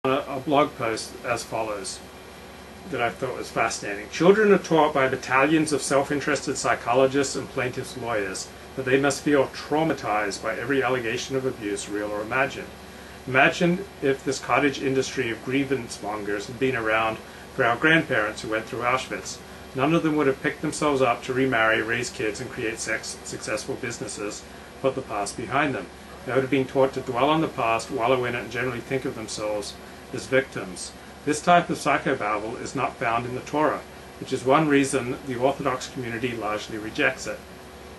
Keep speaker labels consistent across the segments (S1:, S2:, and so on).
S1: a blog post as follows that I thought was fascinating. Children are taught by battalions of self-interested psychologists and plaintiffs' lawyers that they must feel traumatized by every allegation of abuse, real or imagined. Imagine if this cottage industry of grievance mongers had been around for our grandparents who went through Auschwitz. None of them would have picked themselves up to remarry, raise kids, and create successful businesses, put the past behind them. They would have been taught to dwell on the past, wallow in it, and generally think of themselves as victims. This type of psychobabble is not found in the Torah, which is one reason the Orthodox community largely rejects it.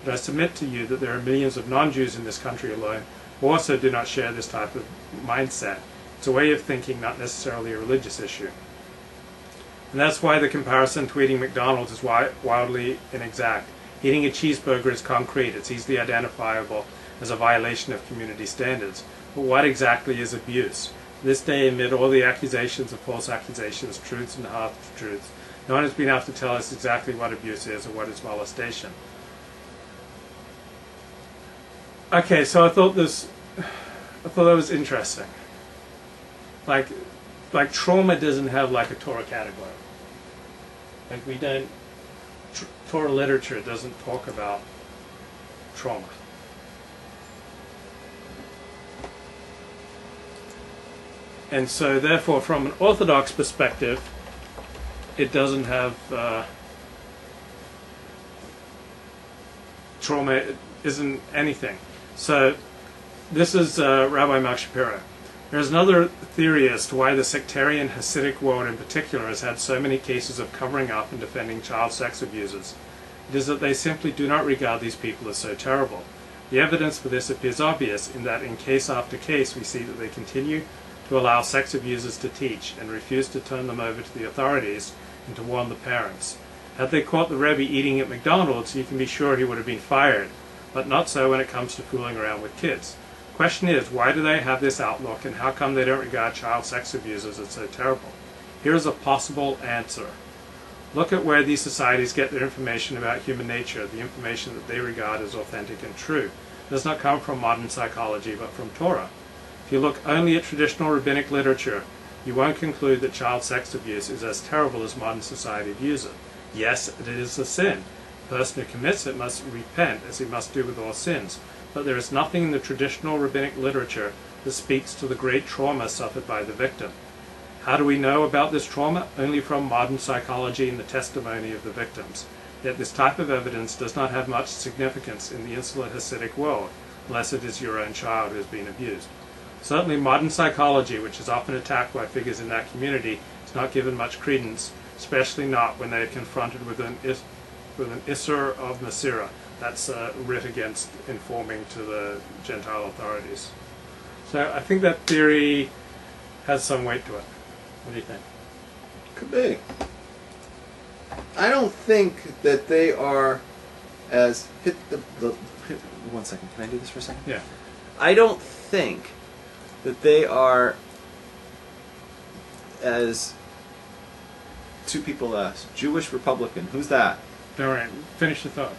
S1: But I submit to you that there are millions of non-Jews in this country alone who also do not share this type of mindset. It's a way of thinking, not necessarily a religious issue. And that's why the comparison to eating McDonald's is wildly inexact. Eating a cheeseburger is concrete. It's easily identifiable as a violation of community standards. But what exactly is abuse? This day, amid all the accusations of false accusations, truths and half-truths, no one has been able to tell us exactly what abuse is or what is molestation. Okay, so I thought that was interesting. Like trauma doesn't have like a Torah category. Like we don't, Torah literature doesn't talk about trauma. And so therefore from an Orthodox perspective, it doesn't have, trauma isn't anything. So this is Rabbi Mark Shapiro. There's another theory as to why the sectarian Hasidic world in particular has had so many cases of covering up and defending child sex abusers. It is that they simply do not regard these people as so terrible. The evidence for this appears obvious in that in case after case we see that they continue to allow sex abusers to teach and refuse to turn them over to the authorities and to warn the parents. Had they caught the Rebbe eating at McDonald's, you can be sure he would have been fired, but not so when it comes to fooling around with kids. The question is, why do they have this outlook, and how come they don't regard child sex abusers as so terrible? Here is a possible answer. Look at where these societies get their information about human nature, the information that they regard as authentic and true. It does not come from modern psychology, but from Torah. If you look only at traditional rabbinic literature, you won't conclude that child sex abuse is as terrible as modern society views it. Yes, it is a sin. The person who commits it must repent, as he must do with all sins. But there is nothing in the traditional rabbinic literature that speaks to the great trauma suffered by the victim. How do we know about this trauma? Only from modern psychology and the testimony of the victims. Yet this type of evidence does not have much significance in the insular Hasidic world, unless it is your own child who has been abused. Certainly modern psychology, which is often attacked by figures in that community, is not given much credence, especially not when they are confronted with an Isser of Masira. That's a writ against informing to the Gentile authorities. So I think that theory has some weight to it. What do you think?
S2: Could be. I don't think that they are as... One second. Can I do this for a second?
S1: Yeah.
S2: I don't think that they are as... Two people asked. Jewish Republican. Who's that?
S1: All right. Finish the thought.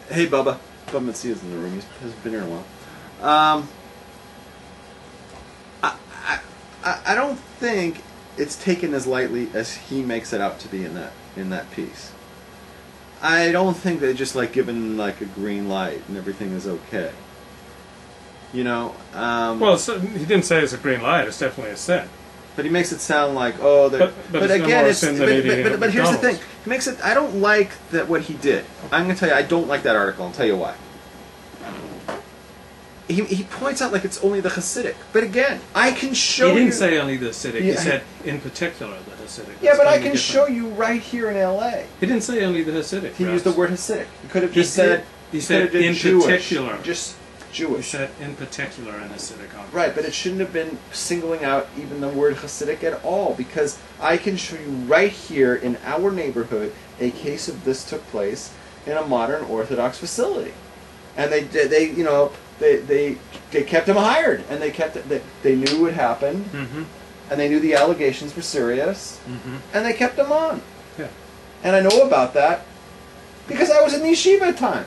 S2: Hey, Bubba. Bubba Metzia's in the room. He hasn't been here in a while. I don't think it's taken as lightly as he makes it out to be in that piece. I don't think they just like given like a green light and everything is okay. You know.
S1: Well, he didn't say it's a green light. It's definitely a sin.
S2: But he makes it sound like, oh, but again, it's but here's the thing. He makes it. I don't like that what he did. I'm going to tell you, I don't like that article. I'll tell you why. He points out like it's only the Hasidic, but again, I can show you.
S1: He didn't say only the Hasidic. He said in particular the Hasidic.
S2: Yeah, but I can show you right here in L.A.
S1: He didn't say only the Hasidic.
S2: He used the word Hasidic. He could have just said.
S1: He said in particular.
S2: Just Jewish.
S1: He said in particular an Hasidic.
S2: Right, but it shouldn't have been singling out even the word Hasidic at all, because I can show you right here in our neighborhood a case of this took place in a modern Orthodox facility, and they kept him hired, and they knew what happened, and they knew the allegations were serious, and they kept him on.
S1: Yeah.
S2: And I know about that because I was in the yeshiva at the time.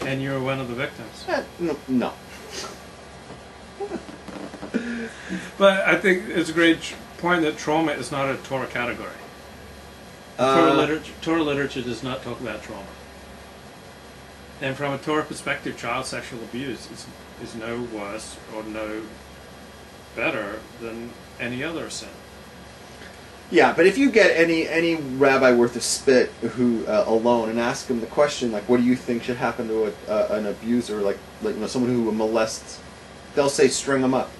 S1: And you were one of the victims.
S2: No.
S1: But I think it's a great point that trauma is not a Torah category. Torah literature does not talk about trauma. And from a Torah perspective, child sexual abuse is no worse or no better than any other sin.
S2: Yeah, but if you get any rabbi worth of spit who alone and ask him the question, like, what do you think should happen to an abuser, like someone who molests, they'll say string them up.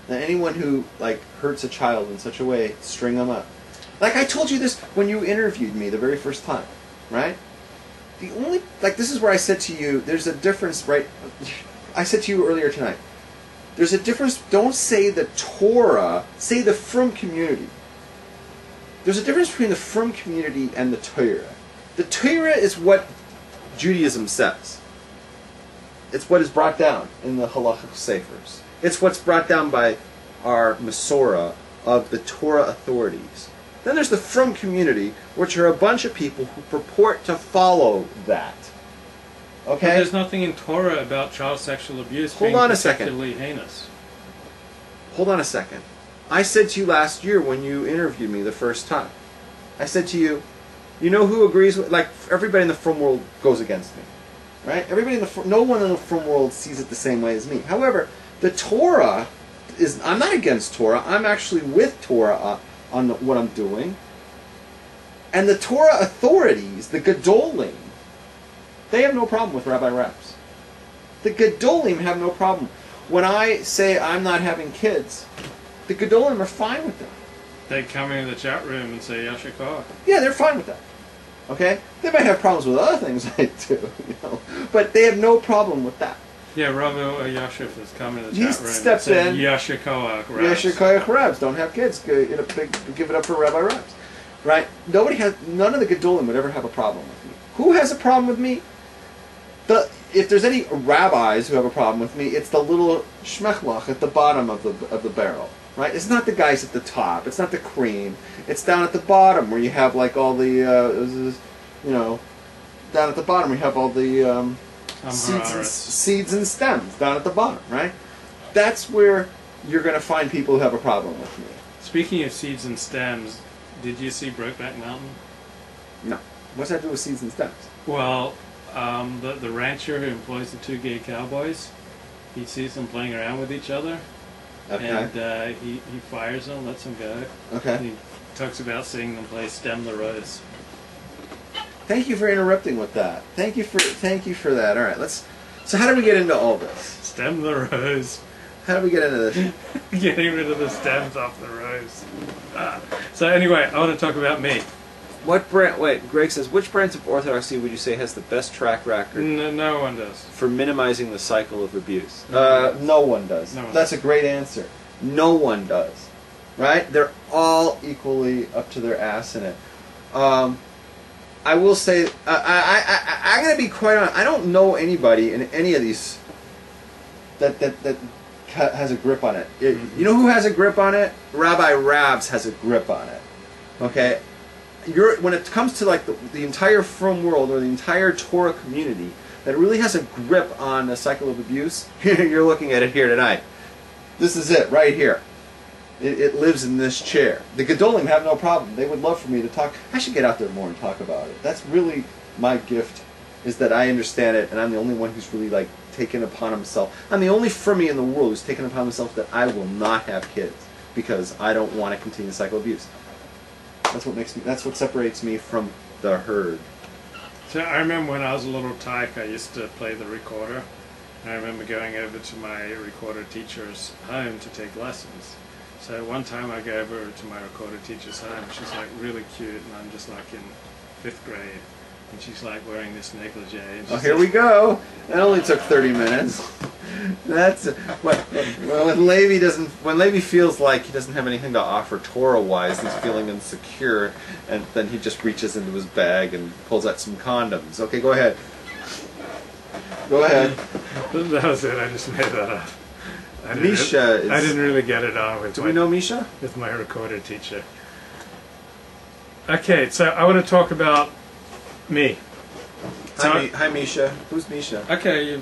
S2: Now, anyone who hurts a child in such a way, string them up. Like I told you this when you interviewed me the very first time, right? The only this is where I said to you, there's a difference, right? I said to you earlier tonight. There's a difference. Don't say the Torah. Say the frum community. There's a difference between the frum community and the Torah. The Torah is what Judaism says. It's what is brought down in the halachic sefers. It's what's brought down by our Masorah of the Torah authorities. Then there's the frum community, which are a bunch of people who purport to follow that. Okay?
S1: But there's nothing in Torah about child sexual abuse
S2: Hold
S1: being
S2: on a second.
S1: particularly heinous.
S2: Hold on a second. I said to you last year when you interviewed me the first time, I said to you, you know who agrees with, everybody in the frum world goes against me. Right? Everybody in no one in the frum world sees it the same way as me. However, the Torah is, I'm not against Torah, I'm actually with Torah on what I'm doing. And the Torah authorities, the Gedolim, they have no problem with Rabbi Raps. The Gedolim have no problem. When I say I'm not having kids, the Gedolim are fine with that.
S1: They come into the chat room and say Yashikar.
S2: Yeah, they're fine with that. Okay? They might have problems with other things I do, but they have no problem with that.
S1: Yeah, Rabbi Yashif has come in the chat room and
S2: stepped
S1: said
S2: in.
S1: Yashikoach
S2: Yashikoach Rabs. Don't have kids. Give it up for Rabbi Rabs. Right? None of the Gedolim would ever have a problem with me. Who has a problem with me? If there's any rabbis who have a problem with me, it's the little shmechlach at the bottom of the barrel. Right? It's not the guys at the top. It's not the cream. It's down at the bottom where you have all the, down at the bottom where you have all the seeds and stems down at the bottom, right? That's where you're going to find people who have a problem with me.
S1: Speaking of seeds and stems, did you see Brokeback Mountain?
S2: No. What's that to do with seeds and stems?
S1: Well, the rancher who employs the two gay cowboys, he sees them playing around with each other. Okay. And he fires them, lets them go.
S2: Okay.
S1: And he talks about seeing them play Stem the Rose.
S2: Thank you for interrupting with that. Thank you for that. All right, so how do we get into all this?
S1: Stem the Rose.
S2: How do we get into this?
S1: Getting rid of the stems off the rose. So anyway, I want to talk about me.
S2: Wait, Greg says, which branch of Orthodoxy would you say has the best track record?
S1: No one does.
S2: For minimizing the cycle of abuse? No one does. That's a great answer. No one does. Right? They're all equally up to their ass in it. I will say, I'm going to be quite honest, I don't know anybody in any of these that has a grip on it. You know who has a grip on it? Rabbi Rabs has a grip on it. Okay? When it comes to the entire frum world or the entire Torah community that really has a grip on the cycle of abuse, you're looking at it here tonight. This is it, right here. It lives in this chair. The Gedolim have no problem. They would love for me to talk. I should get out there more and talk about it. That's really my gift, is that I understand it, and I'm the only one who's really taken upon himself. I'm the only Frummy in the world who's taken upon himself that I will not have kids because I don't want to continue the cycle of abuse. That's what separates me from the herd.
S1: So I remember when I was a little tyke, I used to play the recorder. And I remember going over to my recorder teacher's home to take lessons. So one time I go over to my recorder teacher's home. She's really cute, and I'm just in 5th grade. And she's wearing this negligee. And
S2: here we go. That only took 30 minutes. That's when Levi feels like he doesn't have anything to offer Torah-wise, he's feeling insecure, and then he just reaches into his bag and pulls out some condoms. Okay, go ahead. Go ahead.
S1: That was it. I just made that up. I didn't really get it on with.
S2: Do we know Misha?
S1: With my recorder teacher. Okay, so I want to talk about me.
S2: Hi, Misha. Who's Misha?
S1: Okay,